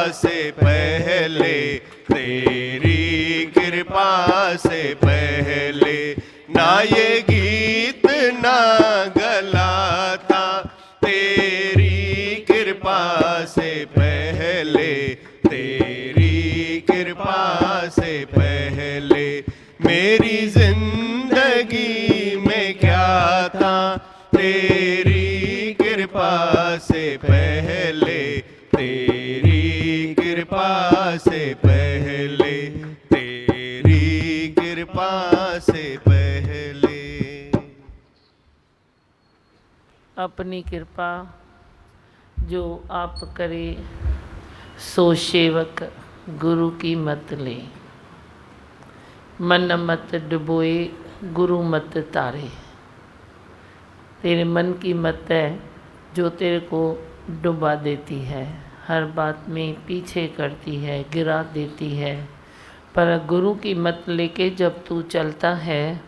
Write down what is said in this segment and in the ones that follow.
से पहले, तेरी कृपा से पहले ना ये गीत ना गला था। तेरी कृपा से पहले, तेरी कृपा से पहले मेरी जिंदगी में क्या था। तेरी कृपा से पहले, तेरी कृपा से पहले, तेरी कृपा से पहले। अपनी कृपा जो आप करे, सो सेवक गुरु की मत ले। मन मत डुबोए, गुरु मत तारे। तेरे मन की मत है जो तेरे को डुबा देती है, हर बात में पीछे करती है, गिरा देती है। पर गुरु की मत लेके जब तू चलता है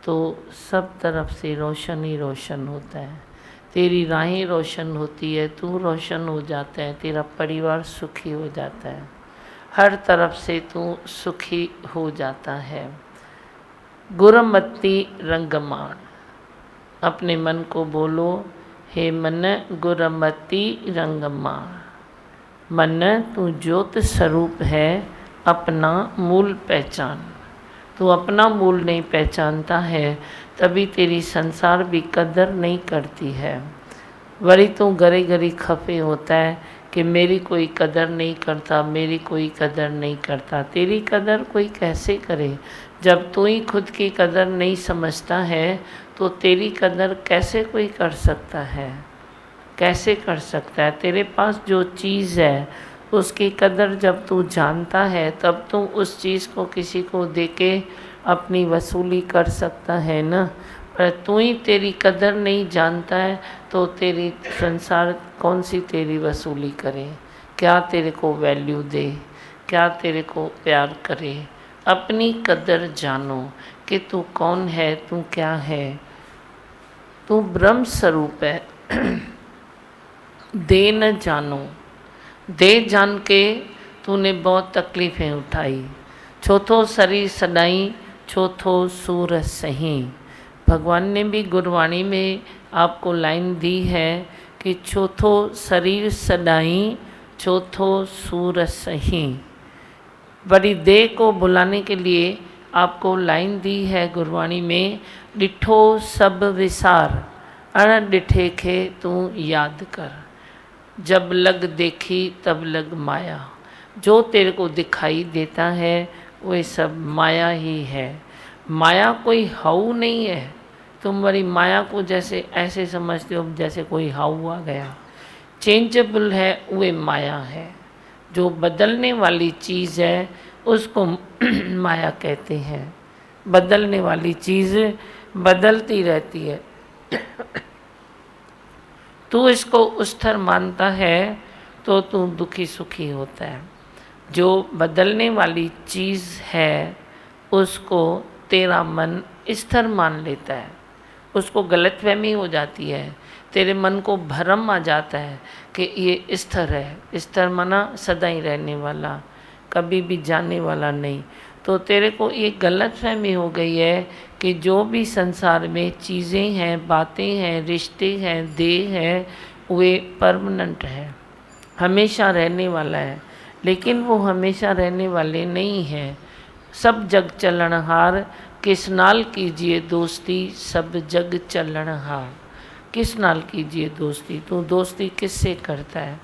तो सब तरफ से रोशन ही रोशन होता है। तेरी राहें रोशन होती है, तू रोशन हो जाता है, तेरा परिवार सुखी हो जाता है, हर तरफ से तू सुखी हो जाता है। गुरमति रंगमान, अपने मन को बोलो, हे मन गुरमति रंगमान। मन तू ज्योत स्वरूप है, अपना मूल पहचान। तू अपना मूल नहीं पहचानता है तभी तेरी संसार भी कदर नहीं करती है। वरी तू घरे घरी खफे होता है कि मेरी कोई कदर नहीं करता, मेरी कोई कदर नहीं करता। तेरी कदर कोई कैसे करे? जब तू ही खुद की कदर नहीं समझता है तो तेरी कदर कैसे कोई कर सकता है? कैसे कर सकता है? तेरे पास जो चीज़ है उसकी कदर जब तू जानता है तब तू उस चीज़ को किसी को देके अपनी वसूली कर सकता है ना। पर तू ही तेरी कदर नहीं जानता है तो तेरी संसार कौन सी तेरी वसूली करे? क्या तेरे को वैल्यू दे? क्या तेरे को प्यार करे? अपनी कदर जानो कि तू कौन है, तू क्या है। तू ब्रह्म स्वरूप है। दे न जानो, दे जान के तूने बहुत तकलीफ़ें उठाई। चौथो शरीर सदाई, चौथो सूर सही। भगवान ने भी गुरबाणी में आपको लाइन दी है कि चौथो शरीर सदाई, चौथो सूर सही। बड़ी देह को बुलाने के लिए आपको लाइन दी है गुरबाणी में, डिठो सब विसार, अण डिठे खे तू याद कर। जब लग देखी तब लग माया। जो तेरे को दिखाई देता है वो सब माया ही है। माया कोई हाउ नहीं है। तुम बड़ी माया को जैसे ऐसे समझते हो जैसे कोई हाउ आ गया। चेंजेबल है वो माया है। जो बदलने वाली चीज़ है उसको माया कहते हैं। बदलने वाली चीज़ बदलती रहती है। तू इसको उस्तर मानता है तो तू दुखी सुखी होता है। जो बदलने वाली चीज़ है उसको तेरा मन स्थिर मान लेता है, उसको गलतफहमी हो जाती है। तेरे मन को भ्रम आ जाता है कि ये स्थिर है। स्थिर माना सदा ही रहने वाला, कभी भी जाने वाला नहीं। तो तेरे को ये गलतफहमी हो गई है कि जो भी संसार में चीज़ें हैं, बातें हैं, रिश्ते हैं, देह है, वे परमानेंट है, हमेशा रहने वाला है। लेकिन वो हमेशा रहने वाले नहीं हैं। सब जग चलनहार, किस नाल कीजिए दोस्ती, सब जग चलनहार। किस नाल कीजिए दोस्ती? तू दोस्ती किससे करता है?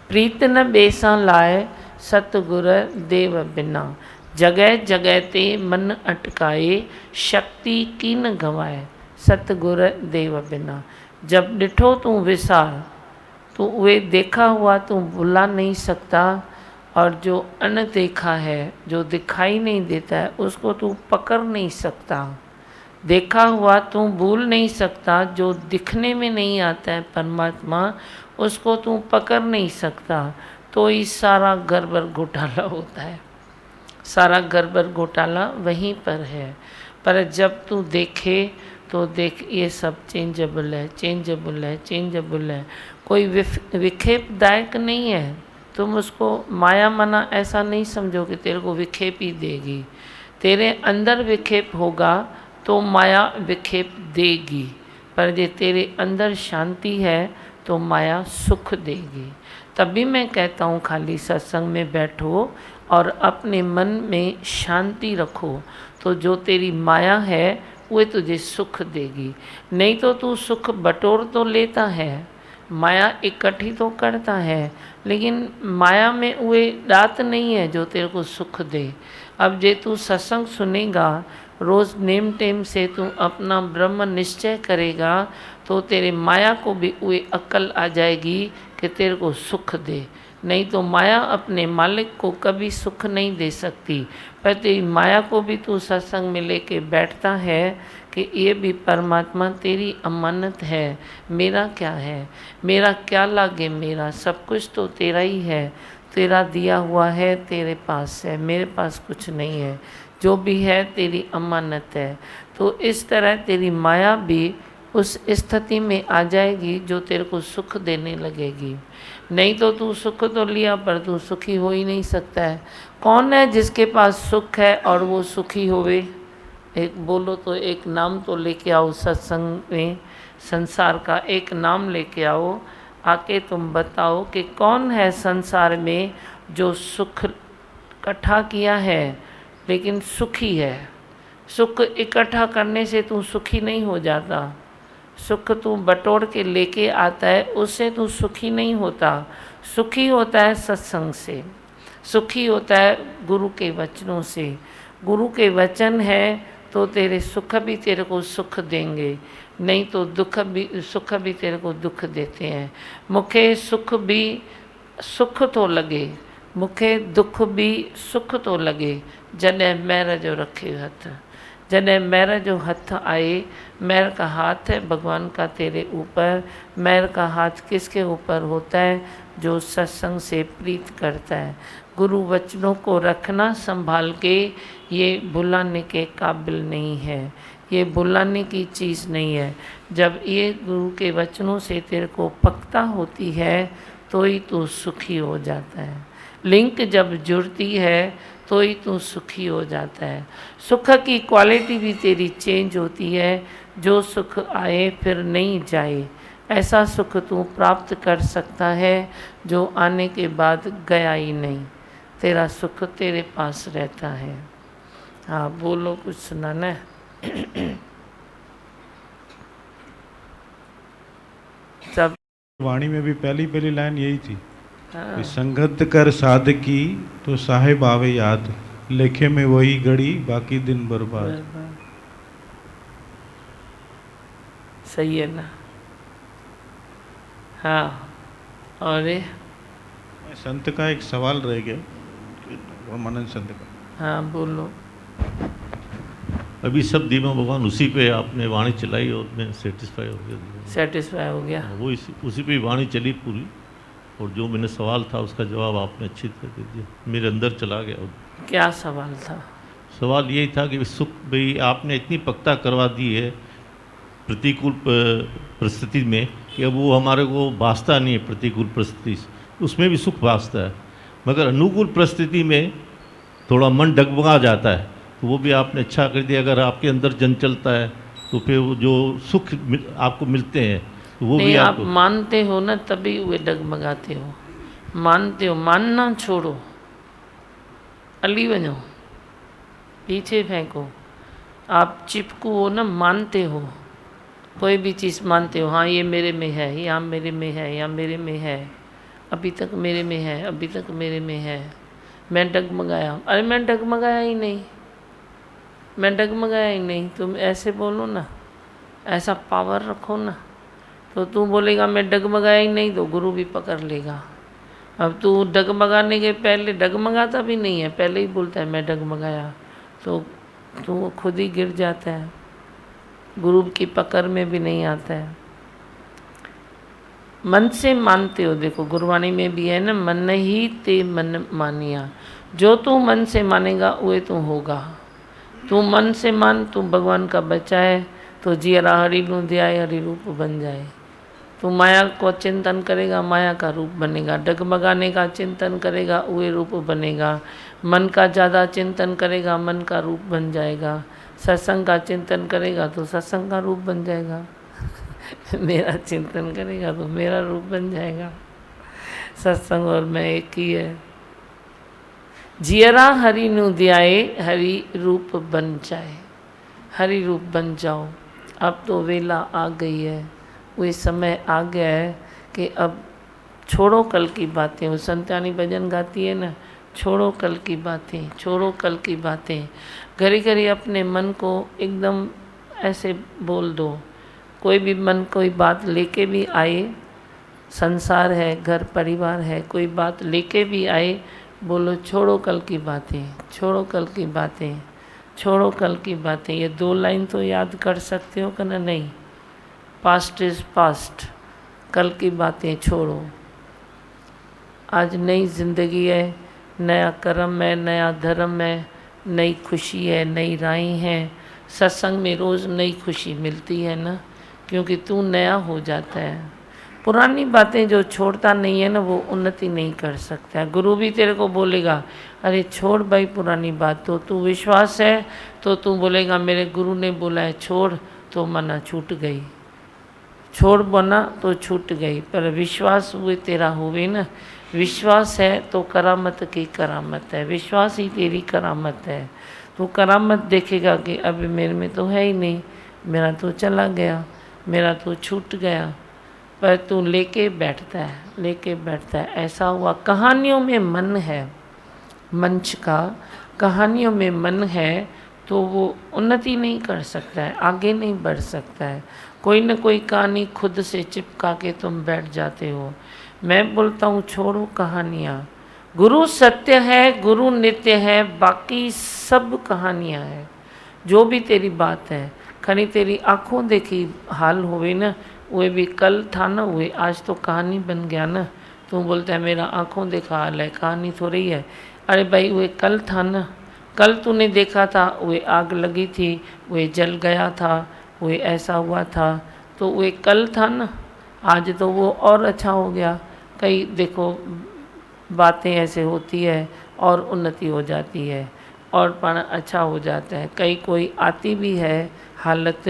प्रीत न बेसा लाए, सतगुर देव बिना। जगह जगह ते मन अटकाए, शक्ति की न गवाए, सतगुर देव बिना। जब डिठो तू विसार, तो वे देखा हुआ तू भुला नहीं सकता, और जो अनदेखा है, जो दिखाई नहीं देता है, उसको तू पकड़ नहीं सकता। देखा हुआ तू भूल नहीं सकता, जो दिखने में नहीं आता है परमात्मा, उसको तू पकड़ नहीं सकता। तो ये सारा गड़बड़ घोटाला होता है। सारा गड़बड़ घोटाला वहीं पर है। पर जब तू देखे तो देख ये सब चेंजेबल है, चेंजेबल है, चेंजेबल है। कोई विक्षेपदायक नहीं है। तुम उसको माया मना ऐसा नहीं समझो कि तेरे को विक्षेप ही देगी। तेरे अंदर विक्षेप होगा तो माया विक्षेप देगी, पर जे तेरे अंदर शांति है तो माया सुख देगी। तभी मैं कहता हूँ खाली सत्संग में बैठो और अपने मन में शांति रखो, तो जो तेरी माया है वो तुझे सुख देगी। नहीं तो तू सुख बटोर तो लेता है, माया इकट्ठी तो करता है, लेकिन माया में वे दात नहीं है जो तेरे को सुख दे। अब जे तू सत्संग सुनेगा, रोज़ नेम टेम से तू अपना ब्रह्म निश्चय करेगा, तो तेरे माया को भी वे अक्ल आ जाएगी कि तेरे को सुख दे। नहीं तो माया अपने मालिक को कभी सुख नहीं दे सकती। पर तेरी माया को भी तू सत्संग में लेके बैठता है कि ये भी परमात्मा तेरी अमानत है, मेरा क्या है, मेरा क्या लागे, मेरा सब कुछ तो तेरा ही है, तेरा दिया हुआ है, तेरे पास है, मेरे पास कुछ नहीं है, जो भी है तेरी अमानत है। तो इस तरह तेरी माया भी उस स्थिति में आ जाएगी जो तेरे को सुख देने लगेगी। नहीं तो तू सुख तो लिया पर तू सुखी हो ही नहीं सकता है। कौन है जिसके पास सुख है और वो सुखी होवे? एक बोलो तो, एक नाम तो लेके आओ सत्संग में, संसार का एक नाम लेके आओ, आके तुम बताओ कि कौन है संसार में जो सुख इकट्ठा किया है लेकिन सुखी है। सुख इकट्ठा करने से तू सुखी नहीं हो जाता, सुख तू बटोर के लेके आता है, उससे तू सुखी नहीं होता। सुखी होता है सत्संग से, सुखी होता है गुरु के वचनों से। गुरु के वचन है तो तेरे सुख भी तेरे को सुख देंगे, नहीं तो सुख भी तेरे को दुख देते हैं। मुखे सुख भी सुख तो लगे, मुखे दुख भी सुख तो लगे, जॾहिं मैर जो रखे हथ। जॾहिं मैर जो हथ आए, मैर का हाथ है भगवान का तेरे ऊपर। मैर का हाथ किसके ऊपर होता है? जो सत्संग से प्रीत करता है। गुरु वचनों को रखना संभाल के, ये भुलाने के काबिल नहीं है, ये भुलाने की चीज़ नहीं है। जब ये गुरु के वचनों से तेरे को पक्ता होती है तो ही तू सुखी हो जाता है। लिंक जब जुड़ती है तो ही तू सुखी हो जाता है। सुख की क्वालिटी भी तेरी चेंज होती है। जो सुख आए फिर नहीं जाए, ऐसा सुख तू प्राप्त कर सकता है जो आने के बाद गया ही नहीं। तेरा सुख तेरे पास रहता है। हाँ बोलो, कुछ सुनाना है? सब वाणी में भी पहली लाइन यही थी, हाँ। कि संगत कर साधकी तो साहेब आवे याद, लेखे में वही घड़ी बाकी दिन बर्बाद। सही है ना? हाँ। और ये संत का एक सवाल रह गया, रामानंद संत का। हाँ बोलो। अभी सब दीवा भगवान उसी पे आपने वाणी चलाई और मैं सेटिस्फाई हो गया। सेटिस्फाई हो गया? वो उसी पे वाणी चली पूरी, और जो मैंने सवाल था उसका जवाब आपने अच्छी तरह दे दिया, मेरे अंदर चला गया। क्या सवाल था? सवाल यही था कि सुख भाई आपने इतनी पक्ता करवा दी है प्रतिकूल परिस्थिति में कि अब वो हमारे को भासता नहीं है। प्रतिकूल परिस्थिति उसमें भी सुख भासता है, मगर अनुकूल परिस्थिति में थोड़ा मन डगमगा जाता है, तो वो भी आपने अच्छा कर दिया। अगर आपके अंदर जन चलता है तो फिर वो जो सुख आपको मिलते हैं तो वो नहीं, भी आप मानते हो ना, तभी वे डगमगाते हो। मानते हो, मानना छोड़ो, अली वञो, पीछे फेंको। आप चिपकू हो ना, मानते हो, कोई भी चीज़ मानते हो, हाँ ये मेरे में है, या मेरे में है, या मेरे में है, अभी तक मेरे में है, अभी तक मेरे में है। मैं डगमगाया, अरे मैं डगमगाया ही नहीं, मैं डगमगाया ही नहीं। तुम ऐसे बोलो ना, ऐसा पावर रखो ना, तो तू बोलेगा मैं डगमगाया ही नहीं, तो गुरु भी पकड़ लेगा। अब तू डगमगाने के पहले डगमगाता भी नहीं है, पहले ही बोलता है मैं डगमगाया, तो तू खुद ही गिर जाता है, गुरु की पकड़ में भी नहीं आता है। मन से मानते हो, देखो गुरबाणी में भी है ना, मन ही ते मन मानिया। जो तू मन से मानेगा वही तू होगा। तू मन से मान, तू भगवान का बच्चा है, तो जियरा हरि नू ध्याए हरि रूप बन जाए। तू माया को चिंतन करेगा, माया का रूप बनेगा। डगमगाने का चिंतन करेगा, वही रूप बनेगा। मन का ज़्यादा चिंतन करेगा, मन का रूप बन जाएगा। सत्संग का चिंतन करेगा तो सत्संग का रूप बन जाएगा। मेरा चिंतन करेगा तो मेरा रूप बन जाएगा। सत्संग और मैं एक ही है। जियरा हरि नु ध्याए, हरि रूप बन जाए। हरि रूप बन जाओ। अब तो वेला आ गई है, वही समय आ गया है कि अब छोड़ो कल की बातें। वो संतानी भजन गाती है ना, छोड़ो कल की बातें, छोड़ो कल की बातें। घड़ी घड़ी अपने मन को एकदम ऐसे बोल दो। कोई भी मन कोई बात लेके भी आए, संसार है, घर परिवार है, कोई बात लेके भी आए, बोलो छोड़ो कल की बातें, छोड़ो कल की बातें, छोड़ो कल की बातें। ये 2 लाइन तो याद कर सकते हो कि ना? नहीं। पास्ट इज़ पास्ट, कल की बातें छोड़ो। आज नई ज़िंदगी है, नया कर्म है, नया धर्म है, नई खुशी है, नई राहें हैं। सत्संग में रोज़ नई खुशी मिलती है ना, क्योंकि तू नया हो जाता है। पुरानी बातें जो छोड़ता नहीं है ना, वो उन्नति नहीं कर सकता है। गुरु भी तेरे को बोलेगा, अरे छोड़ भाई पुरानी बात। तो तू विश्वास है तो तू बोलेगा मेरे गुरु ने बोला है छोड़, तो मना छूट गई। छोड़ बना तो छूट गई, पर विश्वास हुए तेरा हुए ना। विश्वास है तो करामत की करामत है। विश्वास ही तेरी करामत है। तो करामत देखेगा कि अब मेरे में तो है ही नहीं, मेरा तो चला गया, मेरा तो छूट गया। पर तू लेके बैठता है, लेके बैठता है। ऐसा हुआ। कहानियों में मन है, मंच का कहानियों में मन है तो वो उन्नति नहीं कर सकता है, आगे नहीं बढ़ सकता है। कोई न कोई कहानी खुद से चिपका के तुम बैठ जाते हो। मैं बोलता हूँ छोड़ो कहानियाँ। गुरु सत्य है, गुरु नित्य है, बाकी सब कहानियाँ हैं। जो भी तेरी बात है, खनी तेरी आँखों देखी हाल हुए ना, वो भी कल था ना, हुए आज तो कहानी बन गया ना। तू बोलता है मेरा आँखों देखा हाल है, कहानी थोड़ी है। अरे भाई वो कल था ना, कल तूने देखा था, वो आग लगी थी, वो जल गया था, वो ऐसा हुआ था, तो वो कल था ना। आज तो वो और अच्छा हो गया। कई देखो बातें ऐसे होती है और उन्नति हो जाती है और पढ़ अच्छा हो जाता है। कई कोई आती भी है हालत,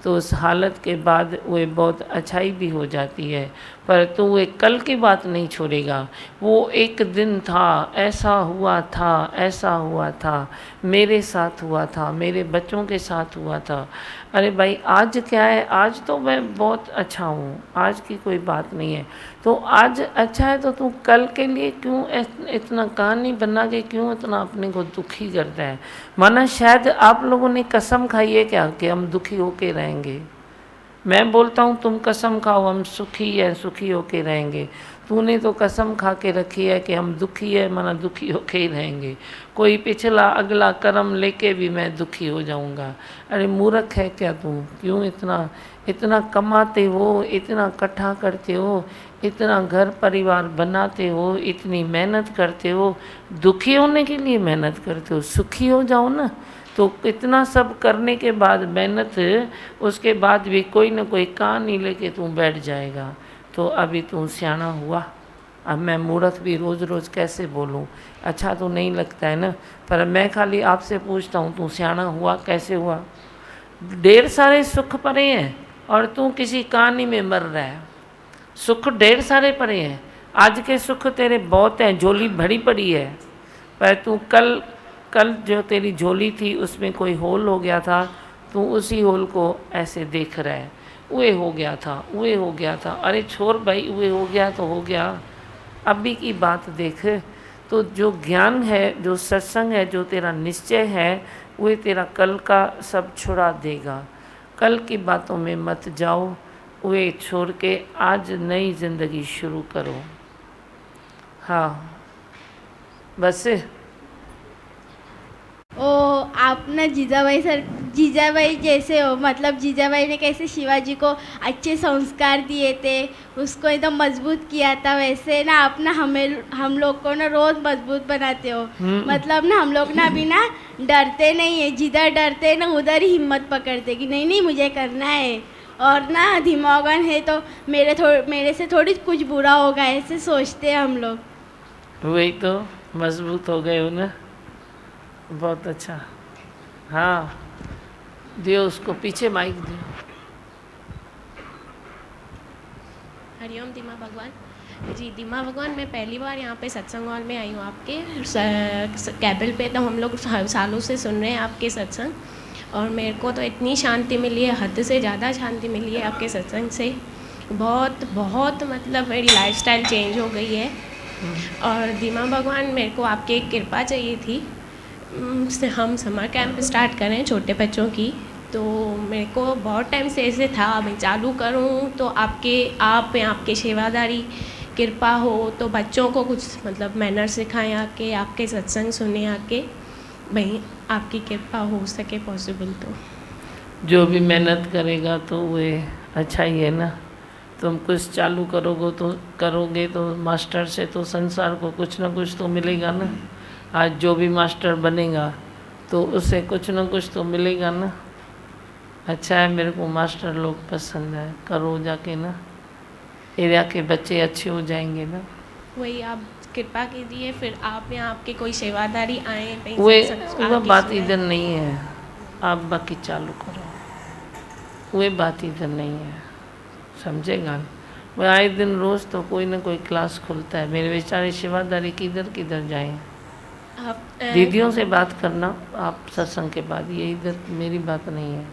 तो उस हालत के बाद वो बहुत अच्छाई भी हो जाती है। पर तो वो कल की बात नहीं छोड़ेगा। वो एक दिन था, ऐसा हुआ था, ऐसा हुआ था, मेरे साथ हुआ था, मेरे बच्चों के साथ हुआ था। अरे भाई आज क्या है, आज तो मैं बहुत अच्छा हूँ, आज की कोई बात नहीं है। तो आज अच्छा है तो तू कल के लिए क्यों इतना कहानी बना के क्यों इतना अपने को दुखी करता है? माना शायद आप लोगों ने कसम खाई है क्या कि हम दुखी होके रहेंगे? मैं बोलता हूँ तुम कसम खाओ हम सुखी है, सुखी होके रहेंगे। तूने तो कसम खा के रखी है कि हम दुखी है, माना दुखी होके ही रहेंगे। कोई पिछला अगला कर्म लेके भी मैं दुखी हो जाऊंगा। अरे मूर्ख है क्या तू? क्यों इतना इतना कमाते हो, इतना इकट्ठा करते हो, इतना घर परिवार बनाते हो, इतनी मेहनत करते हो, दुखी होने के लिए मेहनत करते हो? सुखी हो जाओ ना। तो इतना सब करने के बाद मेहनत, उसके बाद भी कोई ना कोई कहानी लेके तू बैठ जाएगा। तो अभी तू सियाना हुआ। अब मैं मूर्ख भी रोज़ रोज़ कैसे बोलूं? अच्छा तो नहीं लगता है ना। पर मैं खाली आपसे पूछता हूँ तू सियाना हुआ कैसे हुआ? ढेर सारे सुख पड़े हैं और तू किसी कहानी में मर रहा है। सुख ढेर सारे पड़े हैं, आज के सुख तेरे बहुत हैं, झोली भरी पड़ी है। पर तू कल जो तेरी झोली थी उसमें कोई होल हो गया था, तू उसी होल को ऐसे देख रहा है। वो हो गया था, वो हो गया था। अरे छोड़ भाई, वो हो गया तो हो गया, अभी की बात देख। तो जो ज्ञान है, जो सत्संग है, जो तेरा निश्चय है, वो तेरा कल का सब छुड़ा देगा। कल की बातों में मत जाओ, वे छोड़ के आज नई ज़िंदगी शुरू करो। हाँ बस। ओ आप ना जीजाबाई जैसे हो। मतलब जीजाबाई ने कैसे शिवाजी को अच्छे संस्कार दिए थे, उसको एकदम मजबूत किया था, वैसे ना आप ना हम लोग को ना रोज़ मजबूत बनाते हो। मतलब ना हम लोग ना अभी ना डरते नहीं है, जिधर डरते ना उधर ही हिम्मत पकड़ते कि नहीं नहीं मुझे करना है। और ना दिमागन है तो मेरे से थोड़ी कुछ बुरा होगा ऐसे सोचते हैं हम लोग। वही तो मजबूत हो गए हो ना, बहुत अच्छा। हाँ दियो उसको, पीछे माइक दियो। हरिओम दीमा भगवान जी। दीमा भगवान, मैं पहली बार यहाँ पे सत्संग हॉल में आई हूँ आपके कैबल पे। तो हम लोग सालों से सुन रहे हैं आपके सत्संग, और मेरे को तो इतनी शांति मिली है, हद से ज़्यादा शांति मिली है आपके सत्संग से। बहुत बहुत मतलब मेरी लाइफस्टाइल चेंज हो गई है। और दीमा भगवान, मेरे को आपकी एक कृपा चाहिए थी। हम समर कैंप स्टार्ट करें छोटे बच्चों की, तो मेरे को बहुत टाइम से ऐसे था मैं चालू करूं तो आपके सेवादारी कृपा हो तो बच्चों को कुछ मतलब मैनर सिखाएं आके, आपके सत्संग सुने आके, भाई आपकी कृपा हो सके पॉसिबल तो। जो भी मेहनत करेगा तो वे अच्छा ही है ना। तुम कुछ चालू करोगे तो मास्टर से तो संसार को कुछ ना कुछ तो मिलेगा ना। आज जो भी मास्टर बनेगा तो उससे कुछ ना कुछ तो मिलेगा ना। अच्छा है, मेरे को मास्टर लोग पसंद है। करो जाके ना, एरिया के बच्चे अच्छे हो जाएंगे ना। वही आप कृपा कीजिए, फिर आप यहाँ आपके कोई सेवादारी आए कहीं वह बात इधर नहीं है, आप बाकी चालू करो। वह बात इधर नहीं है, समझेगा। वह आए दिन रोज़ तो कोई ना कोई क्लास खुलता है। मेरे बेचारे सेवादारी किधर जाएं। दीदियों से बात करना आप सत्संग के बाद, ये इधर मेरी बात नहीं है।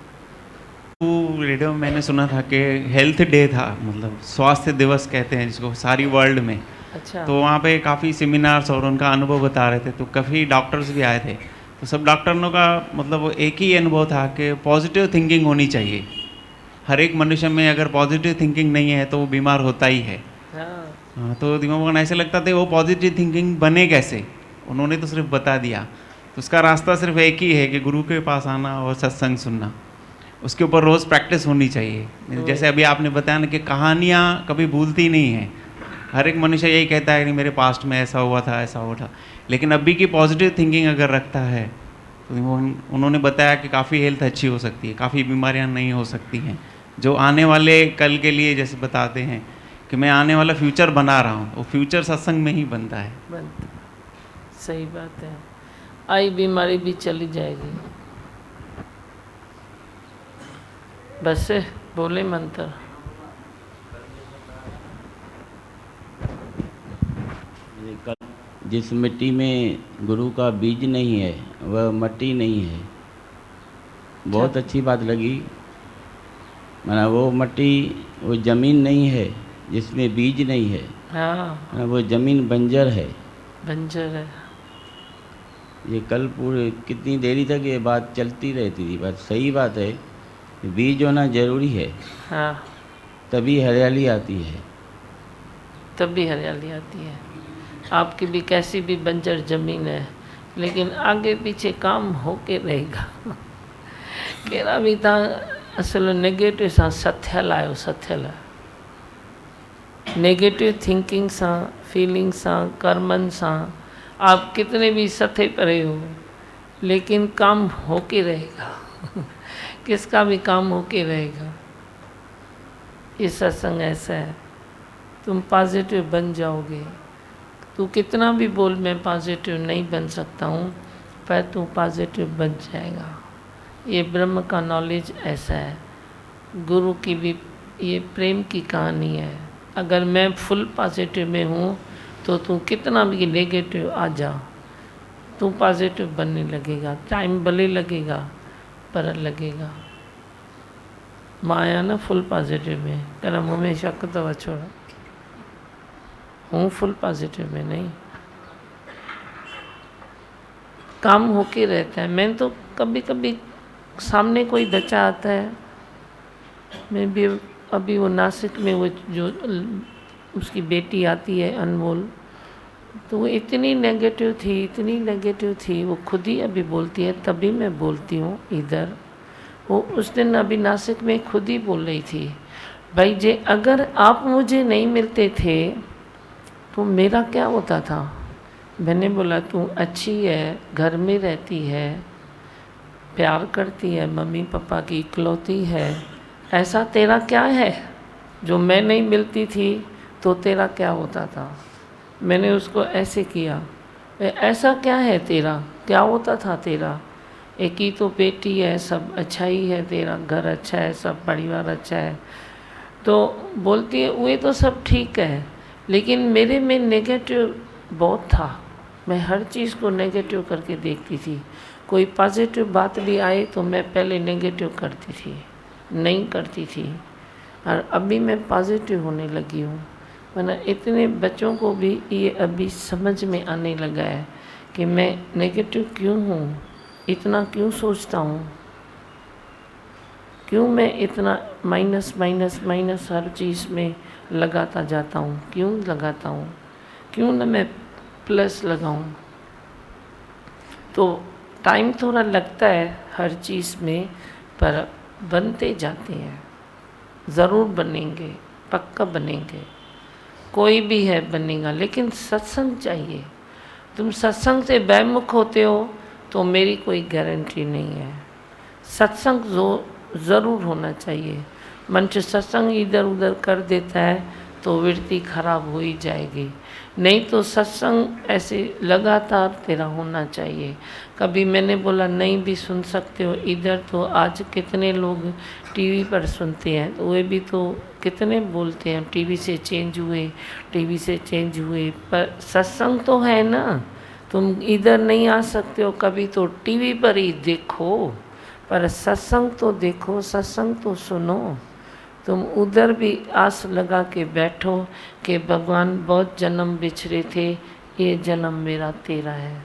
वो रेडियो में मैंने सुना था कि हेल्थ डे था, मतलब स्वास्थ्य दिवस कहते हैं जिसको सारी वर्ल्ड में। अच्छा। तो वहाँ पे काफ़ी सेमिनार्स और उनका अनुभव बता रहे थे, तो काफ़ी डॉक्टर्स भी आए थे। तो सब डॉक्टरों का मतलब एक ही अनुभव था कि पॉजिटिव थिंकिंग होनी चाहिए। हर एक मनुष्य में अगर पॉजिटिव थिंकिंग नहीं है तो वो बीमार होता ही है। हाँ, तो दिमाग में ऐसे लगता था वो पॉजिटिव थिंकिंग बने कैसे, उन्होंने तो सिर्फ बता दिया। तो उसका रास्ता सिर्फ एक ही है कि गुरु के पास आना और सत्संग सुनना, उसके ऊपर रोज़ प्रैक्टिस होनी चाहिए। जैसे अभी आपने बताया ना कि कहानियाँ कभी भूलती नहीं हैं। हर एक मनुष्य यही कहता है कि मेरे पास्ट में ऐसा हुआ था, ऐसा हुआ था, लेकिन अभी की पॉजिटिव थिंकिंग अगर रखता है तो उन्होंने बताया कि काफ़ी हेल्थ अच्छी हो सकती है, काफ़ी बीमारियाँ नहीं हो सकती हैं। जो आने वाले कल के लिए जैसे बताते हैं कि मैं आने वाला फ्यूचर बना रहा हूँ, वो फ्यूचर सत्संग में ही बनता है। सही बात है, आई बीमारी भी चली जाएगी। बस बोले मंत्र। जिस मिट्टी में गुरु का बीज नहीं है वह मट्टी नहीं है। बहुत अच्छी बात लगी। माना वो मट्टी, वो ज़मीन नहीं है जिसमें बीज नहीं है। हाँ, वो ज़मीन बंजर है। बंजर है। ये कल पूरे कितनी देरी तक ये बात चलती रहती थी। बात सही बात है, बीज होना ज़रूरी है। हाँ, तभी हरियाली आती है। तभी हरियाली आती है। आपकी भी कैसी भी बंजर ज़मीन है, लेकिन आगे पीछे काम होके रहेगा। केरा भी था असल नेगेटिव सां सत्य लायो, सत्य लायो। नेगेटिव थिंकिंग सां, फीलिंग सां, कर्मन सां आप कितने भी सथे परे हो, लेकिन काम होके रहेगा। किसका भी काम होके रहेगा। ये सत्संग ऐसा है, तुम पॉजिटिव बन जाओगे। तू कितना भी बोल मैं पॉजिटिव नहीं बन सकता हूँ, पर तू पॉजिटिव बन जाएगा। ये ब्रह्म का नॉलेज ऐसा है। गुरु की भी ये प्रेम की कहानी है। अगर मैं फुल पॉजिटिव में हूँ तो तू कितना भी नेगेटिव आ जा, तू पॉजिटिव बनने लगेगा। टाइम भले लगेगा पर लगेगा। माया ना फुल पॉजिटिव में तेरा मुँह में शक तो छोड़ा हूँ, फुल पॉजिटिव में नहीं। काम होके रहता है। मैं तो कभी कभी सामने कोई बच्चा आता है, मैं भी अभी वो नासिक में वो जो उसकी बेटी आती है अनमोल, तो वो इतनी नेगेटिव थी, वो खुद ही अभी बोलती है, तभी मैं बोलती हूँ इधर। वो उस दिन अभी नासिक में खुद ही बोल रही थी, भाई जे अगर आप मुझे नहीं मिलते थे तो मेरा क्या होता था। मैंने बोला तू अच्छी है, घर में रहती है, प्यार करती है, मम्मी पापा की इकलौती है, ऐसा तेरा क्या है जो मैं नहीं मिलती थी तो तेरा क्या होता था, मैंने उसको ऐसे किया। ऐसा क्या है तेरा, क्या होता था तेरा, एक ही तो बेटी है, सब अच्छा ही है, तेरा घर अच्छा है, सब परिवार अच्छा है। तो बोलती है वो तो सब ठीक है, लेकिन मेरे में नेगेटिव बहुत था, मैं हर चीज़ को नेगेटिव करके देखती थी। कोई पॉजिटिव बात भी आए तो मैं पहले नेगेटिव करती थी, नहीं करती थी। और अभी मैं पॉजिटिव होने लगी हूँ। वरना इतने बच्चों को भी ये अभी समझ में आने लगा है कि मैं नेगेटिव क्यों हूँ, इतना क्यों सोचता हूँ, क्यों मैं इतना माइनस माइनस माइनस हर चीज़ में लगाता जाता हूँ, क्यों लगाता हूँ, क्यों ना मैं प्लस लगाऊँ। तो टाइम थोड़ा लगता है हर चीज़ में, पर बनते जाते हैं, ज़रूर बनेंगे, पक्का बनेंगे, कोई भी है बनेगा। लेकिन सत्संग चाहिए। तुम सत्संग से बेमुख होते हो तो मेरी कोई गारंटी नहीं है। सत्संग ज़रूर होना चाहिए। मंच सत्संग इधर उधर कर देता है तो वृत्ति खराब हो ही जाएगी। नहीं तो सत्संग ऐसे लगातार तेरा होना चाहिए। कभी मैंने बोला नहीं भी सुन सकते हो, इधर तो आज कितने लोग टीवी पर सुनते हैं, तो वे भी तो कितने बोलते हैं टीवी से चेंज हुए, टीवी से चेंज हुए, पर सत्संग तो है ना। तुम इधर नहीं आ सकते हो, कभी तो टीवी पर ही देखो, पर सत्संग तो देखो, सत्संग तो सुनो। तुम उधर भी आस लगा के बैठो कि भगवान बहुत जन्म बिछड़े थे, ये जन्म मेरा तेरा है।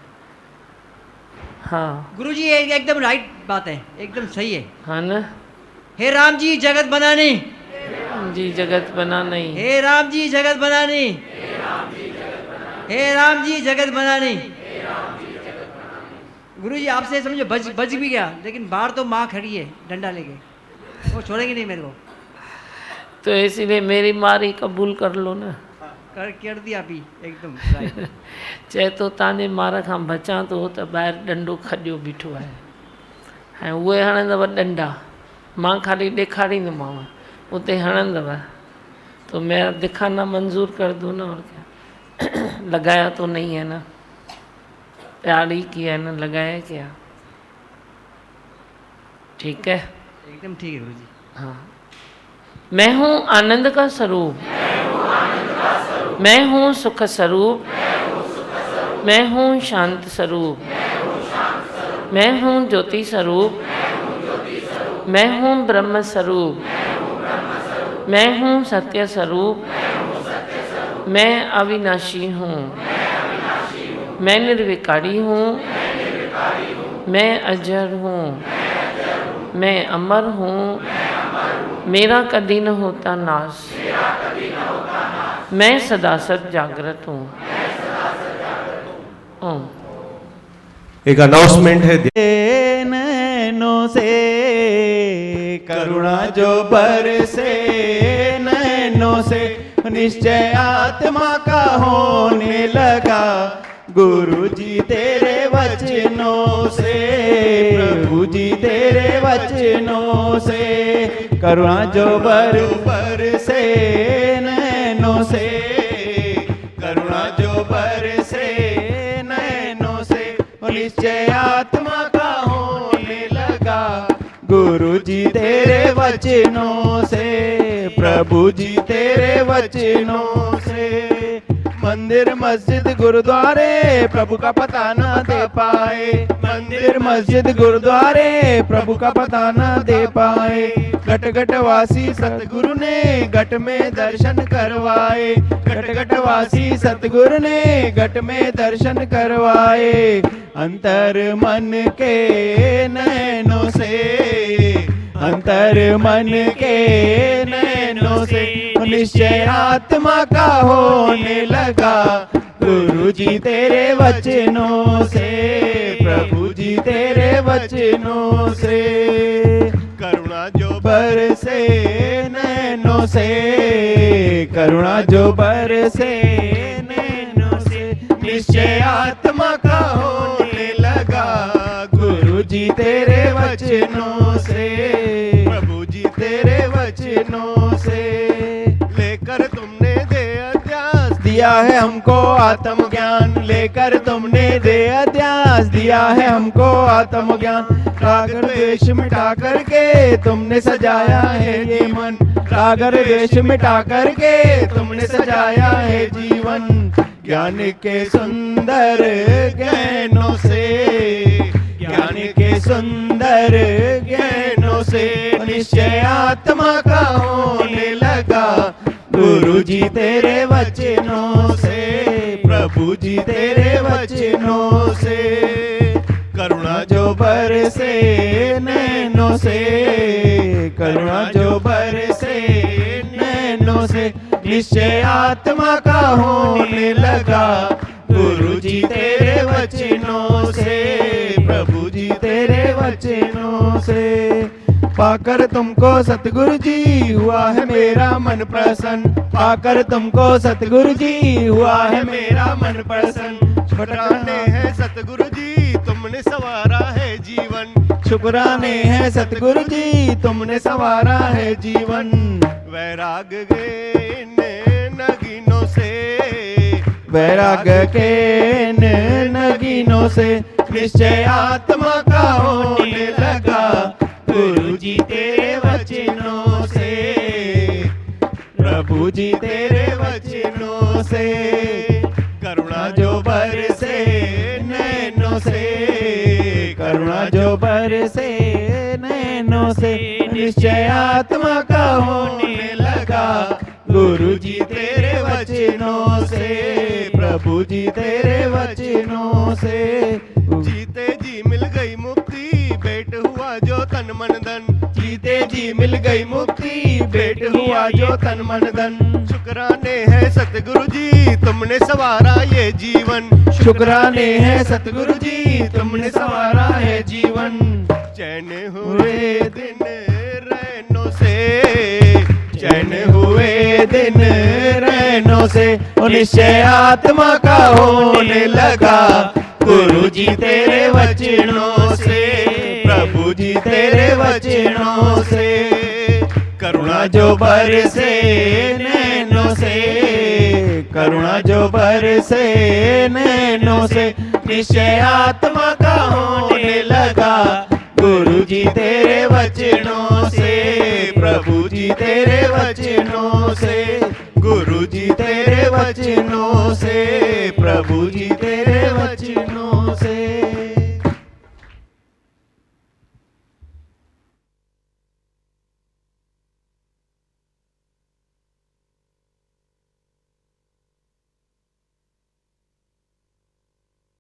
हाँ गुरुजी ये एकदम राइट बात है, एकदम सही है। हाँ ना। हे राम जी जगत बनाने, जी जगत बनाने, हे राम जी जगत बनाने, हे राम जी जगत बनाने। गुरुजी आपसे समझो बच भी गया, लेकिन बाहर तो माँ खड़ी है डंडा लेके, वो छोड़ेंगे नहीं मेरे को। तो इसीलिए मेरी मारी कबूल कर लो ना। कर दिया अभी एकदम राइट। चए तो तव्हांजे मार खां बचां तो त ॿाहिरि डंडो खॼो बीठो आहे, ऐं उहे हणंदव डंडा, मां खाली ॾेखारींदोमांव, उते हणंदव तो मेरा दिखाना मंजूर कर दो ना। और क्या लगाया तो नहीं है ना, प्यार ही किया है ना, लगाया क्या। ठीक है, एकदम ठीक है गुरुजी। हाँ। मैं हूँ आनंद का स्वरूप, मैं हूँ सुख स्वरूप, मैं हूँ शांत स्वरूप, मैं हूँ ज्योति स्वरूप, मैं हूँ ब्रह्म स्वरूप, मैं हूँ सत्य स्वरूप, मैं अविनाशी हूँ, मैं निर्विकारी हूँ, मैं अजर हूँ, मैं अमर हूँ, मेरा कभी न होता नाश, मैं सदा सद जागृत हूँ। एक अनाउंसमेंट है। नैनों से करुणा जो बरसे, नैनों से निश्चय आत्मा का होने लगा, गुरु जी तेरे वचनों से, प्रभु जी तेरे वचनों से, करुणा जो बरसे नैनों से, करुणा जो बरसे नैनों से, निश्चय आत्मा का होने लगा, गुरु जी तेरे वचनों से, प्रभु जी तेरे वचनों से। मंदिर मस्जिद गुरुद्वारे प्रभु का पता न दे पाए, मंदिर मस्जिद गुरुद्वारे प्रभु का पता न दे पाए, घट घट वासी सतगुरु ने घट में दर्शन करवाए, घट घट वासी सतगुरु ने घट में दर्शन करवाए, अंतर मन के नैनों से, अंतर मन के नैनों से, निश्चय आत्मा का होने लगा, गुरु जी तेरे वचनों से, प्रभु जी तेरे वचनों से, करुणा जो बरसे नैनों से, करुणा जो बरसे नैनों से, निश्चय आत्मा का होने लगा, गुरु जी तेरे वचनों से, प्रभु जी तेरे वचनों वचनों से। लेकर तुमने दे अध्यास दिया है हमको आत्मज्ञान, लेकर तुमने दे अध्यास दिया है हमको आत्मज्ञान। राग द्वेष मिटा करके तुमने सजाया है ये मन, राग द्वेष मिटा करके तुमने सजाया है जीवन। ज्ञान के सुंदर ज्ञानों से, ज्ञान के सुंदर ज्ञानों से निश्चय आत्मा का होने लगा। गुरु जी तेरे वचनों से, प्रभु जी तेरे वचनों से। करुणा जो बरसे नैनों से, करुणा जो बरसे नैनों से निश्चय आत्मा का होने लगा। गुरु जी तेरे वचनों से, प्रभु जी तेरे वचनों से। पाकर तुमको सतगुरु जी हुआ है मेरा मन प्रसन्न, पाकर तुमको सतगुरु जी हुआ है मेरा मन प्रसन्न। शुक्राने हैं सतगुरु जी तुमने संवारा है जीवन, शुक्राने हैं सतगुरु जी तुमने संवारा है जीवन। वैराग गए इन नगीनों से, वैराग के नगीनों से निश्चय आत्मा का होने लगा। गुरु जी तेरे वचनों से, प्रभु जी तेरे वचनों से। करुणा जो बरसे नैनों से, करुणा जो बरसे नैनों से निश्चय आत्मा का होने लगा। गुरु जी तेरे वचनों से, प्रभु जी तेरे वचनों से। जीते जी मिल गई मुक्ति भेंट हुआ जो तन मन धन, जीते जी मिल गई मुक्ति भेंट हुआ जो तन मन धन। शुक्राने हैं सतगुरु जी तुमने संवारा ये जीवन, शुक्राने हैं सतगुरु जी तुमने संवारा है जीवन। चैन हुए दिन रैनों से, चैन हुए दिन रैनों से निश्चय आत्मा का होने लगा। गुरु जी तेरे वचनों से, प्रभु जी तेरे वचनों से। करुणा जो बरसे नैनों से, करुणा जो बरसे नैनों से निश्चय आत्मा का होने लगा। गुरु जी तेरे वचनों से, प्रभु जी तेरे वचनों से। गुरु जी तेरे वचनों से, प्रभु जी तेरे वचनों